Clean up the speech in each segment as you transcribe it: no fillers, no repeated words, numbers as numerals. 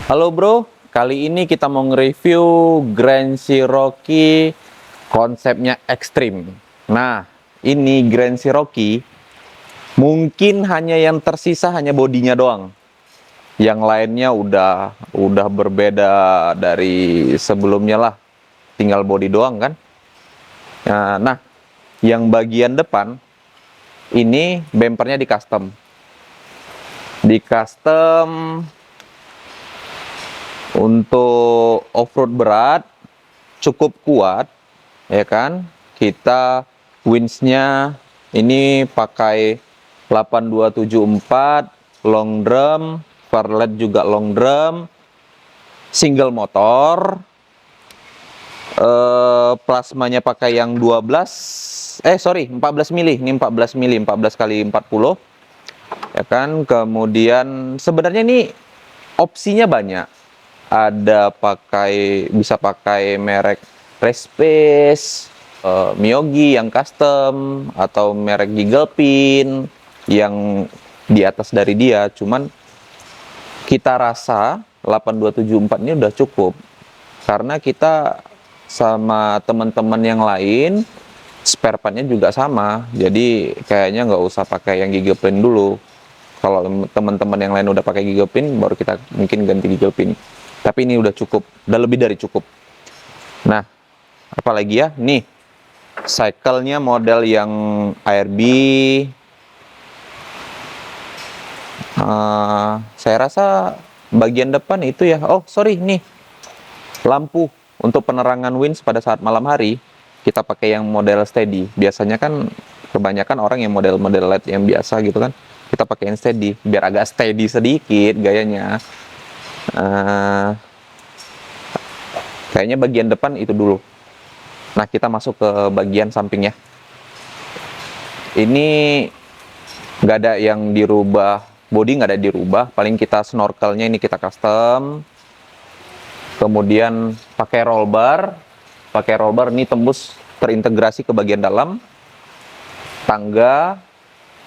Halo bro, kali ini kita mau nge-review Grand Cherokee konsepnya ekstrim. Nah, ini Grand Cherokee mungkin hanya yang tersisa hanya bodinya doang. Yang lainnya udah berbeda dari sebelumnya lah. Tinggal body doang kan. Nah, yang bagian depan ini bempernya di custom. Di custom untuk off-road berat cukup kuat, ya kan? Kita winch-nya ini pakai 8274 long drum, varlet juga long drum, single motor, plasmanya pakai yang 14 mili, ini 14 mili, 14 kali 40, ya kan? Kemudian sebenarnya ini opsinya banyak. Ada bisa pakai merek Respace, Miyogi yang custom, atau merek Gigapin yang di atas dari dia. Cuman kita rasa 8274 ini udah cukup karena kita sama teman-teman yang lain spare partnya juga sama, jadi kayaknya nggak usah pakai yang Gigapin dulu. Kalau teman-teman yang lain udah pakai Gigapin, baru kita mungkin ganti Gigapin. Tapi ini udah cukup, udah lebih dari cukup. Nah, apalagi ya? Nih, cycle-nya model yang ARB. Saya rasa bagian depan itu ya. Oh, sorry, nih. Lampu untuk penerangan winch pada saat malam hari, kita pakai yang model steady. Biasanya kan kebanyakan orang yang model-model LED yang biasa gitu kan. Kita pakai yang steady, biar agak steady sedikit gayanya. Kayaknya bagian depan itu dulu. Nah, kita masuk ke bagian sampingnya. Ini nggak ada yang dirubah, body nggak ada dirubah. Paling kita snorkelnya ini kita custom. Kemudian pakai roll bar. Pakai roll bar ini tembus terintegrasi ke bagian dalam. Tangga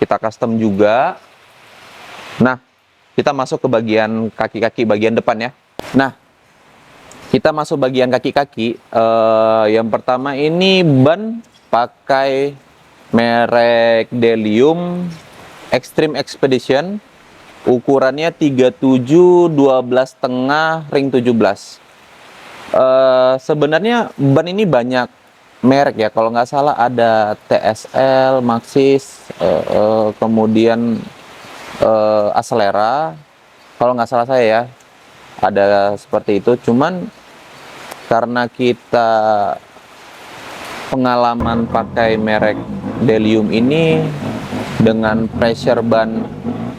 kita custom juga. Nah, kita masuk ke bagian kaki-kaki bagian depan ya. Nah, kita masuk bagian kaki-kaki. Yang pertama ini ban pakai merek Delium Extreme Expedition. Ukurannya 37 12,5 ring 17. Sebenarnya ban ini banyak merek ya. Kalau nggak salah ada TSL, Maxxis, kemudian Acelera. Kalau nggak salah saya ya, ada seperti itu. Cuman karena kita pengalaman pakai merek Delium ini dengan pressure ban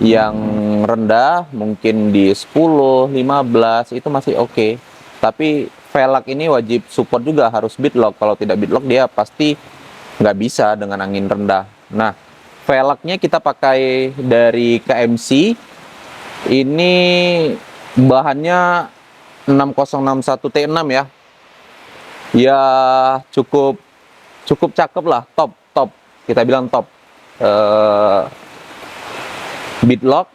yang rendah, mungkin di 10, 15 itu masih oke. Tapi velg ini wajib support juga, harus beadlock. Kalau tidak beadlock dia pasti nggak bisa dengan angin rendah. Nah, velgnya kita pakai dari KMC. Ini bahannya 6061 T6 ya. Ya cukup cakep lah, top kita bilang top. Beadlock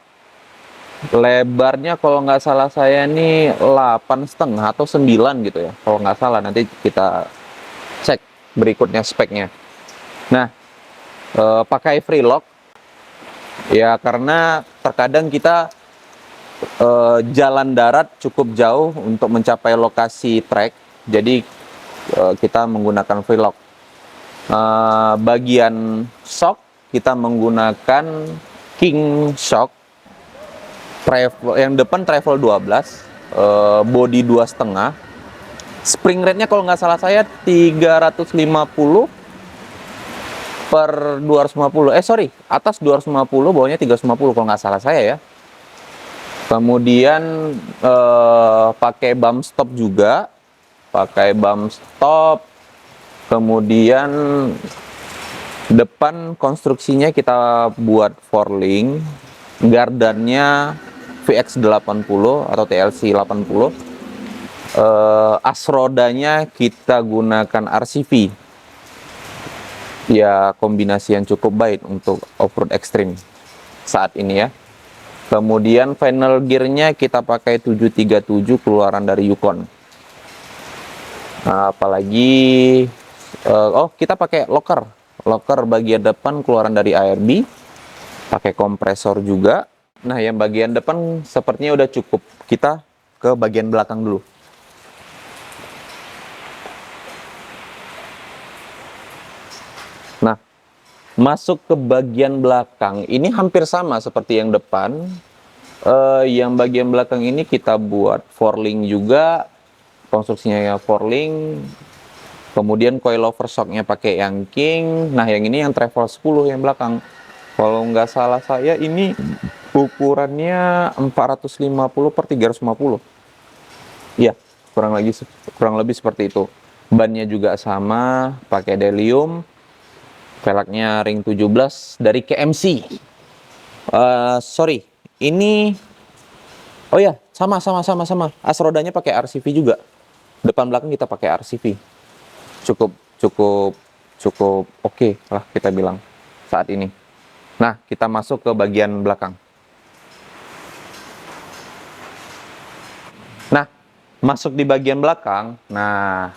lebarnya kalau nggak salah saya ini 8,5 atau 9 gitu ya, kalau nggak salah. Nanti kita cek berikutnya speknya. Nah, pakai free lock ya, karena terkadang kita jalan darat cukup jauh untuk mencapai lokasi trek, jadi kita menggunakan free lock. Bagian shock kita menggunakan King Shock. Yang depan travel 12, body 2,5. Spring rate-nya kalau nggak salah saya 350 per 250. Sorry, atas 250, bawahnya 350 kalau nggak salah saya ya. Kemudian pakai bump stop juga, pakai bump stop. Kemudian depan konstruksinya kita buat four-link, gardannya VX80 atau TLC 80. As rodanya kita gunakan RCV. Ya, kombinasi yang cukup baik untuk off-road ekstrim saat ini ya. Kemudian final gearnya kita pakai 737 keluaran dari Yukon. Nah, apalagi oh kita pakai locker bagian depan keluaran dari ARB, pakai kompresor juga. Nah yang bagian depan sepertinya udah cukup, kita ke bagian belakang dulu. Nah masuk ke bagian belakang ini hampir sama seperti yang depan. Yang bagian belakang ini kita buat forling juga, konstruksinya ya forling. Kemudian coilover shocknya pakai yang King. Nah yang ini yang travel 10 yang belakang. Kalau nggak salah saya ini ukurannya 450 per 350. Iya, kurang lebih seperti itu. Bannya juga sama, pakai Delium. Velgnya ring 17 dari KMC. Sorry, ini oh ya, sama. As rodanya pakai RCV juga. Depan belakang kita pakai RCV. Cukup oke lah kita bilang saat ini. Nah, kita masuk ke bagian belakang. Nah, masuk di bagian belakang. Nah,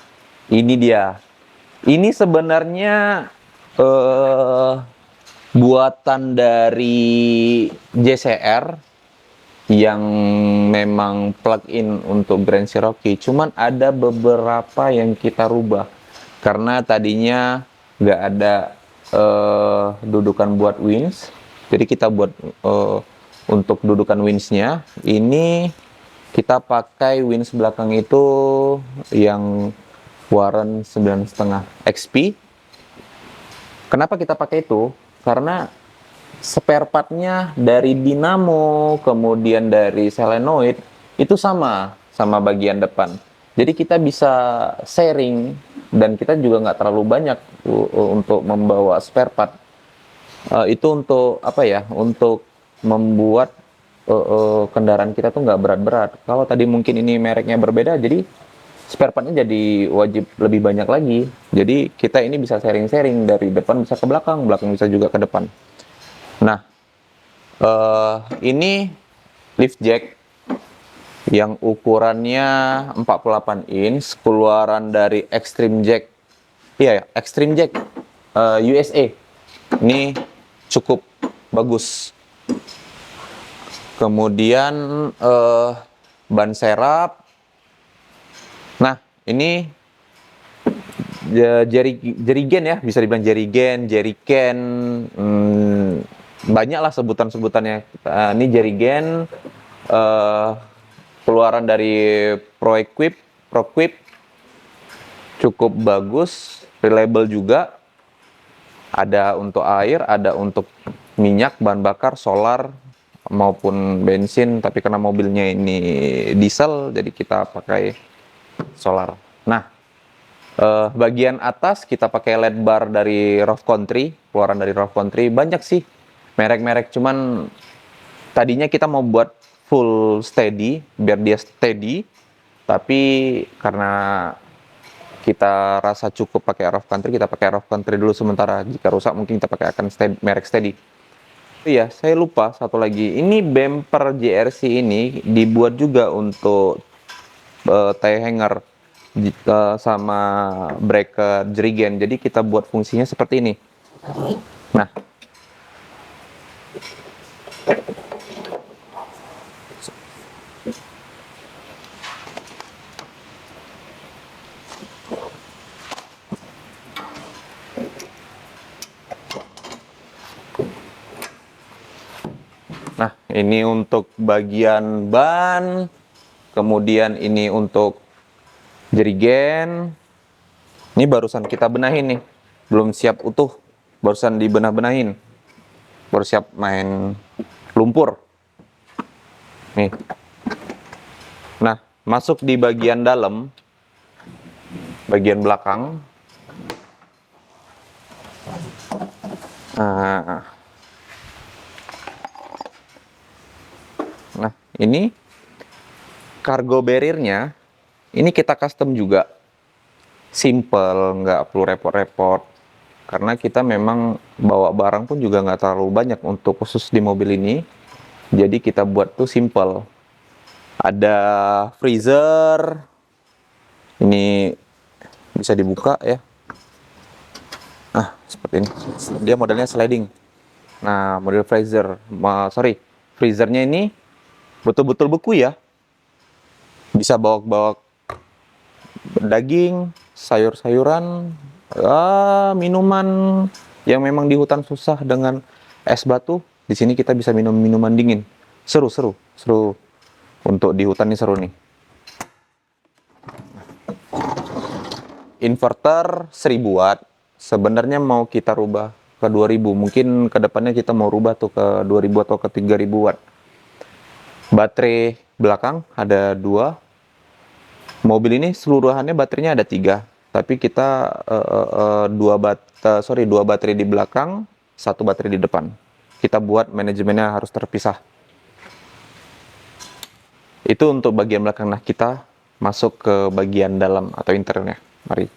ini dia. Ini sebenarnya buatan dari JCR yang memang plug-in untuk Grand Cherokee. Cuman ada beberapa yang kita rubah karena tadinya nggak ada dudukan buat winch. Jadi kita buat untuk dudukan winchnya ini kita pakai winch belakang itu yang Warren 9,5 XP. Kenapa kita pakai itu? Karena spare partnya dari dinamo, kemudian dari solenoid itu sama bagian depan. Jadi kita bisa sharing dan kita juga nggak terlalu banyak untuk membawa spare part. Itu untuk apa ya? Untuk membuat kendaraan kita tuh nggak berat-berat. Kalau tadi mungkin ini mereknya berbeda, jadi spare partnya jadi wajib lebih banyak lagi. Jadi kita ini bisa sharing-sharing dari depan bisa ke belakang, belakang bisa juga ke depan. Nah, ini lift jack yang ukurannya 48 inch, keluaran dari Extreme Jack. Iya ya, Extreme Jack USA. Ini cukup bagus. Kemudian ban serap. Nah, ini jerigen ya, bisa dibilang jerigen, banyak lah sebutannya. Ini jerigen keluaran dari ProQuip, cukup bagus, reliable juga. Ada untuk air, ada untuk minyak, bahan bakar, solar maupun bensin. Tapi karena mobilnya ini diesel, jadi kita pakai solar. Nah, bagian atas kita pakai LED bar dari Rough Country, keluaran dari Rough Country. Banyak sih merek-merek, cuman tadinya kita mau buat full steady biar dia steady, tapi karena kita rasa cukup pakai Rough Country, kita pakai Rough Country dulu sementara. Jika rusak mungkin kita pakai akan merek steady. Iya, saya lupa satu lagi. Ini bumper JRC ini dibuat juga untuk tie hanger sama breaker jerigen. Jadi kita buat fungsinya seperti ini. Nah, ini untuk bagian ban, kemudian ini untuk jerigen. Ini barusan kita benahin nih, belum siap utuh, barusan dibenah-benahin, baru siap main lumpur. Nih. Nah, masuk di bagian dalam, bagian belakang. Nah, ini cargo barrier-nya, ini kita custom juga. Simple, nggak perlu repot-repot. Karena kita memang bawa barang pun juga nggak terlalu banyak untuk khusus di mobil ini. Jadi kita buat tuh simple. Ada freezer, ini bisa dibuka ya. Nah, seperti ini. Dia modelnya sliding. Nah, model freezer, freezernya ini betul-betul beku ya. Bisa bawa daging, sayur-sayuran, minuman yang memang di hutan susah dengan es batu. Di sini kita bisa minum minuman dingin. Seru. Untuk di hutan ini seru nih. Inverter 1000 watt. Sebenarnya mau kita rubah ke 2000. Mungkin kedepannya kita mau rubah tuh ke 2000 atau ke 3000 watt. Baterai belakang ada 2. Mobil ini seluruhannya baterainya ada 3. Tapi kita dua baterai di belakang, 1 baterai di depan. Kita buat manajemennya harus terpisah. Itu untuk bagian belakang. Nah, kita masuk ke bagian dalam atau interiornya. Mari.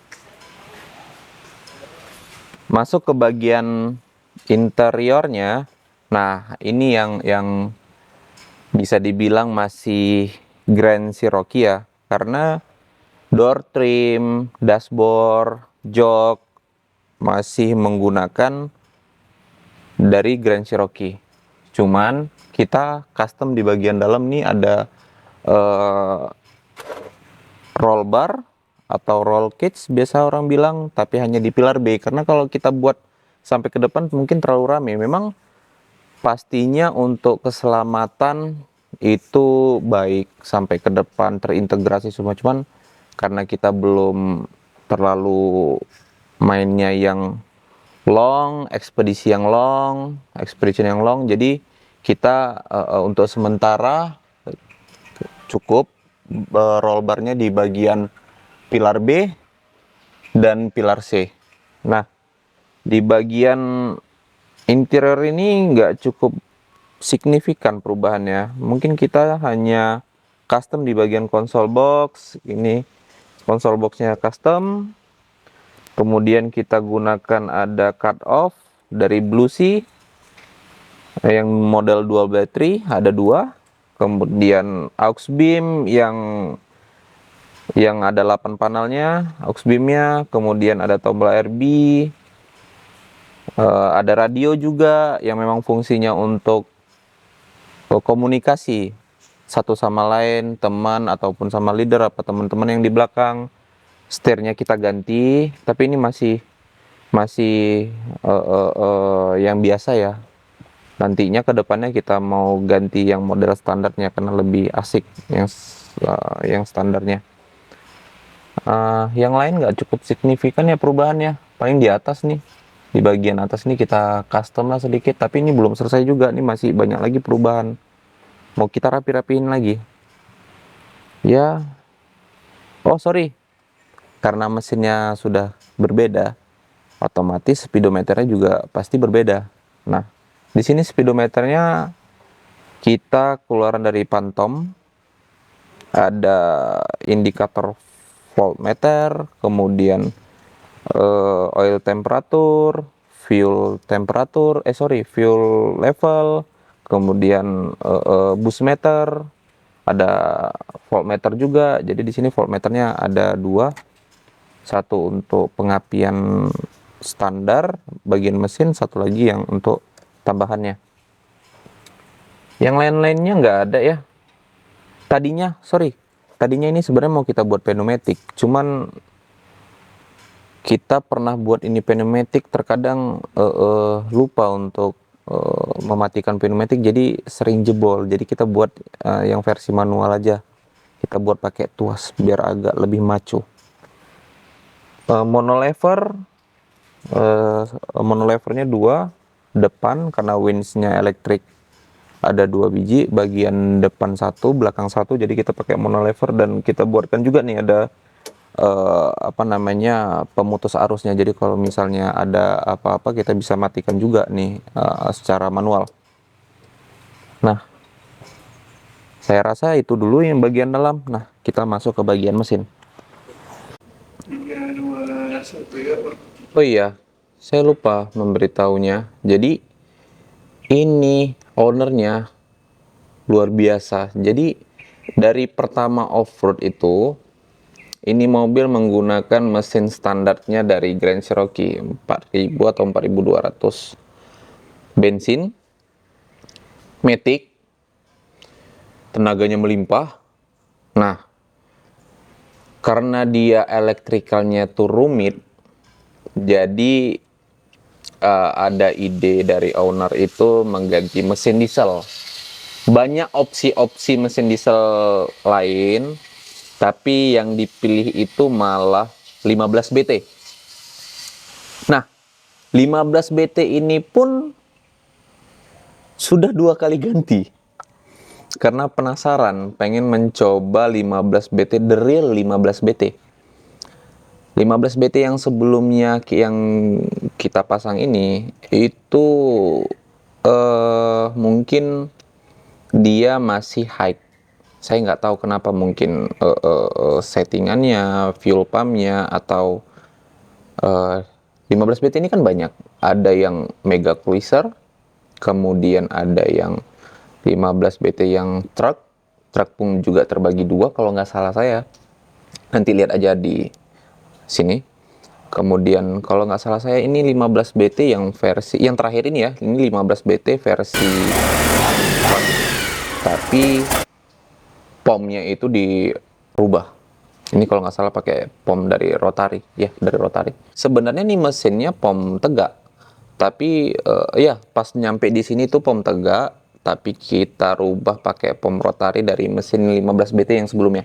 Masuk ke bagian interiornya. Nah, ini yang bisa dibilang masih Grand Cherokee ya. Karena door trim, dashboard, jok masih menggunakan dari Grand Cherokee. Cuman kita custom di bagian dalam nih ada roll bar atau roll cage biasa orang bilang, tapi hanya di pilar B. Karena kalau kita buat sampai ke depan mungkin terlalu rame. Memang pastinya untuk keselamatan itu baik sampai ke depan terintegrasi semua. Cuman karena kita belum terlalu mainnya yang long, expedition yang long, jadi kita untuk sementara cukup roll barnya di bagian pilar B dan pilar C. Nah, di bagian interior ini nggak cukup signifikan perubahannya. Mungkin kita hanya custom di bagian console box. Ini console boxnya custom. Kemudian kita gunakan ada cut off dari Blue Sea yang model dual battery, ada 2. Kemudian aux beam yang ada 8 panelnya, aux beamnya. Kemudian ada tombol RB, ada radio juga yang memang fungsinya untuk komunikasi satu sama lain, teman ataupun sama leader apa teman-teman yang di belakang. Setirnya kita ganti, tapi ini masih yang biasa ya. Nantinya kedepannya kita mau ganti yang model standarnya karena lebih asik yang standarnya. Yang lain nggak cukup signifikan ya perubahannya. Paling di atas nih, di bagian atas nih kita custom lah sedikit. Tapi ini belum selesai juga, nih masih banyak lagi perubahan. Mau kita rapi-rapiin lagi. Ya, sorry, karena mesinnya sudah berbeda, otomatis speedometernya juga pasti berbeda. Nah, di sini speedometernya kita keluaran dari Phantom, ada indikator voltmeter, kemudian oil temperatur, fuel level, kemudian boost meter, ada voltmeter juga. Jadi di sini voltmeternya ada 2, satu untuk pengapian standar bagian mesin, satu lagi yang untuk tambahannya. Yang lain-lainnya nggak ada ya. Tadinya ini sebenarnya mau kita buat pneumatic, cuman kita pernah buat ini pneumatic, terkadang lupa untuk mematikan pneumatic, jadi sering jebol. Jadi kita buat yang versi manual aja. Kita buat pakai tuas biar agak lebih maco. Monolevernya 2 depan karena winch-nya elektrik, ada 2 biji, bagian depan 1, belakang 1. Jadi kita pakai monolever, dan kita buatkan juga nih ada pemutus arusnya. Jadi kalau misalnya ada apa-apa kita bisa matikan juga nih secara manual. Nah, saya rasa itu dulu yang bagian dalam. Nah, kita masuk ke bagian mesin. 3, 2, 1 ya. Oh iya, saya lupa memberitahunya. Jadi ini ownernya luar biasa. Jadi dari pertama off-road itu, ini mobil menggunakan mesin standarnya dari Grand Cherokee 4000 atau 4200, bensin, matic, tenaganya melimpah. Nah, karena dia elektrikalnya tuh rumit, jadi ada ide dari owner itu mengganti mesin diesel. Banyak opsi-opsi mesin diesel lain, tapi yang dipilih itu malah 15 BT. Nah, 15 BT ini pun sudah 2 kali ganti. Karena penasaran, pengen mencoba 15 BT, the real 15 BT. 15 BT yang sebelumnya yang kita pasang ini, itu mungkin dia masih high. Saya nggak tahu kenapa, mungkin settingannya, fuel pumpnya, atau 15 BT ini kan banyak. Ada yang mega cruiser, kemudian ada yang 15 BT yang truck pun juga terbagi dua kalau nggak salah saya. Nanti lihat aja di sini. Kemudian kalau nggak salah saya ini 15 BT yang versi yang terakhir ini ya, ini 15 BT versi, tapi pomnya itu dirubah. Ini kalau nggak salah pakai pom dari rotary, ya dari rotary. Sebenarnya nih mesinnya pom tegak, tapi ya pas nyampe di sini tuh pom tegak, tapi kita rubah pakai pom rotary dari mesin 15 BT yang sebelumnya.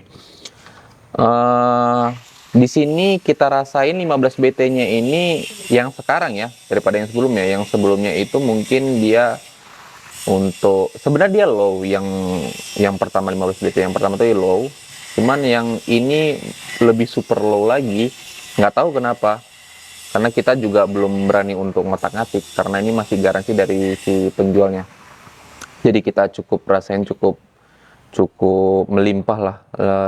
Di sini kita rasain 15 BT-nya ini yang sekarang ya, daripada yang sebelumnya. Yang sebelumnya itu mungkin dia untuk sebenarnya dia low, yang pertama 15 BT yang pertama itu low. Cuman yang ini lebih super low lagi. Nggak tahu kenapa. Karena kita juga belum berani untuk ngotak-ngatik karena ini masih garansi dari si penjualnya. Jadi kita cukup rasain cukup melimpah lah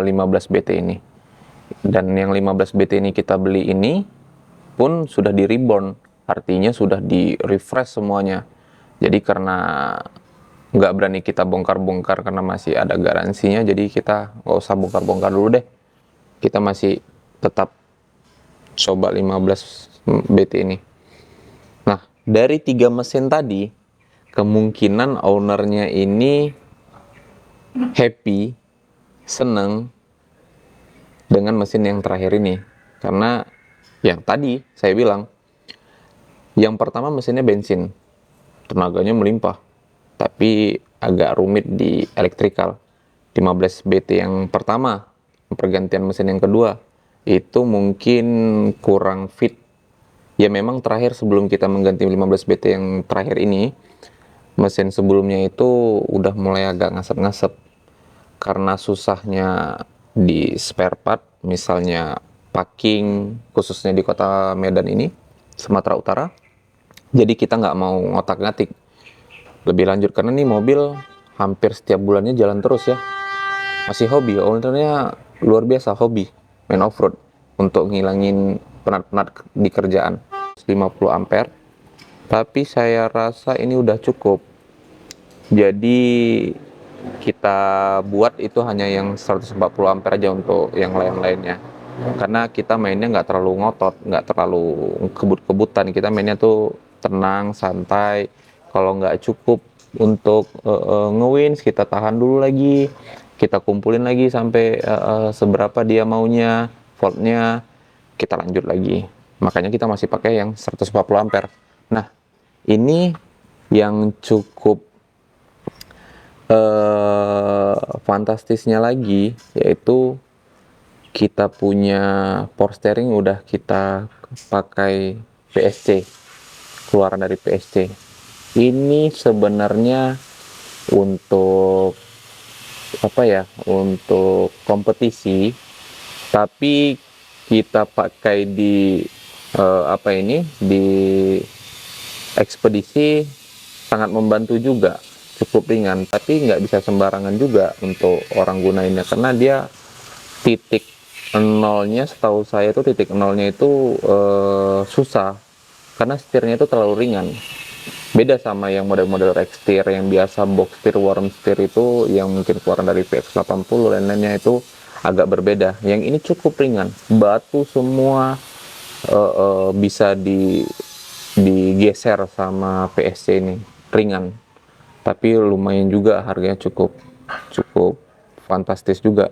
15 BT ini. Dan yang 15 BT ini kita beli ini pun sudah di reborn, artinya sudah di refresh semuanya. Jadi karena nggak berani kita bongkar-bongkar karena masih ada garansinya, jadi kita nggak usah bongkar-bongkar dulu deh. Kita masih tetap coba 15 BT ini. Nah, dari 3 mesin tadi, kemungkinan ownernya ini happy, seneng dengan mesin yang terakhir ini. Karena yang tadi saya bilang, yang pertama mesinnya bensin, tenaganya melimpah, tapi agak rumit di elektrikal. 15 BT yang pertama, pergantian mesin yang kedua, itu mungkin kurang fit. Ya memang terakhir sebelum kita mengganti 15 BT yang terakhir ini, mesin sebelumnya itu udah mulai agak ngasep-ngasep. Karena susahnya di spare part, misalnya packing, khususnya di kota Medan ini, Sumatera Utara. Jadi kita nggak mau ngotak-ngatik lebih lanjut, karena nih mobil hampir setiap bulannya jalan terus ya. Masih hobi, ownernya luar biasa hobi main off-road untuk ngilangin penat-penat di kerjaan. 50 ampere, tapi saya rasa ini udah cukup. Jadi kita buat itu hanya yang 140 ampere aja untuk yang lain-lainnya. Karena kita mainnya nggak terlalu ngotot, nggak terlalu kebut-kebutan. Kita mainnya tuh tenang, santai. Kalau nggak cukup untuk nge-wins, kita tahan dulu lagi. Kita kumpulin lagi sampai seberapa dia maunya, voltnya, kita lanjut lagi. Makanya kita masih pakai yang 140 ampere. Nah, ini yang cukup fantastisnya lagi, yaitu kita punya power steering udah kita pakai PSC, keluaran dari PSC. Ini sebenarnya untuk apa ya, untuk kompetisi, tapi kita pakai di apa ini, di ekspedisi sangat membantu juga. Cukup ringan, tapi nggak bisa sembarangan juga untuk orang gunainnya, karena dia titik nolnya, setahu saya itu titik nolnya itu susah, karena setirnya itu terlalu ringan. Beda sama yang model-model X-Steer yang biasa box steer, worm steer itu yang mungkin keluaran dari PX80 dan lainnya itu agak berbeda. Yang ini cukup ringan, batu semua bisa digeser sama PSC ini, ringan. Tapi lumayan juga, harganya cukup cukup fantastis juga.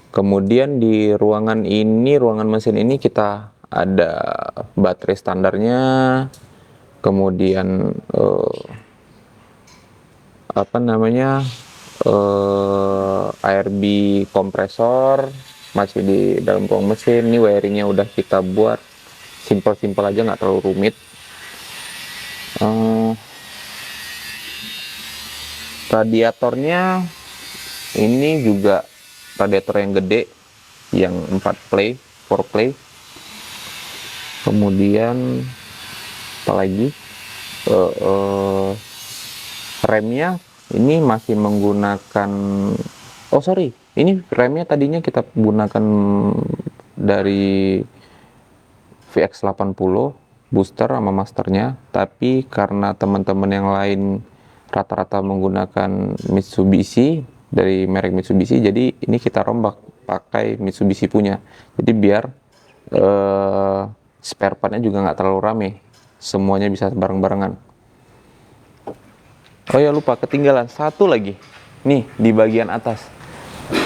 Kemudian di ruangan ini, ruangan mesin ini kita ada baterai standarnya, kemudian apa namanya, ARB kompresor masih di dalam ruang mesin. Ini wiringnya udah kita buat simple-simple aja, nggak terlalu rumit. Radiatornya ini juga radiator yang gede, yang 4 play, 4 play. Kemudian apalagi, remnya ini masih menggunakan, oh sorry, ini remnya tadinya kita gunakan dari VX80 booster sama masternya, tapi karena teman-teman yang lain rata-rata menggunakan Mitsubishi, dari merek Mitsubishi, jadi ini kita rombak pakai Mitsubishi punya, jadi biar spare partnya juga nggak terlalu rame, semuanya bisa bareng-barengan. Oh ya, lupa ketinggalan satu lagi nih di bagian atas.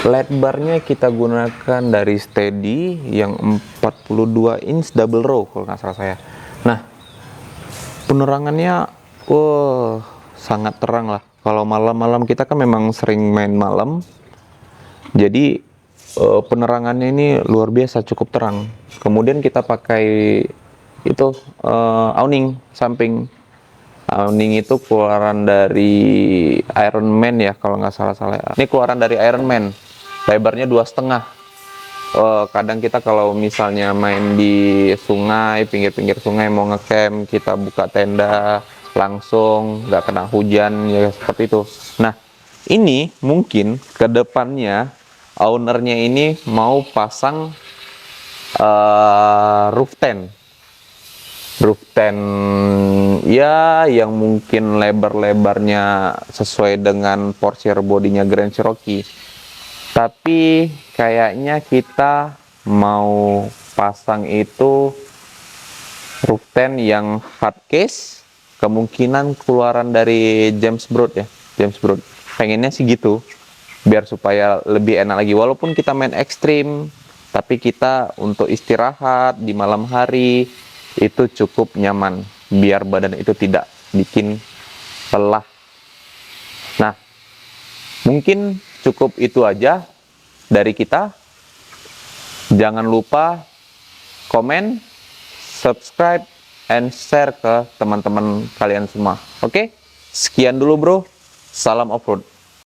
LED barnya kita gunakan dari Steady yang 42 inch double row kalau nggak salah saya. Nah, penerangannya sangat terang lah. Kalau malam-malam, kita kan memang sering main malam, jadi penerangannya ini luar biasa, cukup terang. Kemudian kita pakai itu awning samping. Awning itu keluaran dari Iron Man ya kalau nggak salah. Ini keluaran dari Iron Man, lebarnya 2,5. Kadang kita kalau misalnya main di sungai, pinggir-pinggir sungai, mau ngecamp, kita buka tenda langsung, nggak kena hujan ya, seperti itu. Nah, ini mungkin kedepannya ownernya ini mau pasang roof tent ya, yang mungkin lebar-lebarnya sesuai dengan Porsche bodinya Grand Cherokee. Tapi kayaknya kita mau pasang itu roof tent yang hard case, kemungkinan keluaran dari James Broad ya, James Broad. Pengennya sih gitu, biar supaya lebih enak lagi. Walaupun kita main ekstrim, tapi kita untuk istirahat di malam hari itu cukup nyaman, biar badan itu tidak bikin lelah. Nah, mungkin cukup itu aja dari kita. Jangan lupa komen, subscribe, and share ke teman-teman kalian semua. Oke, sekian dulu bro. Salam off-road.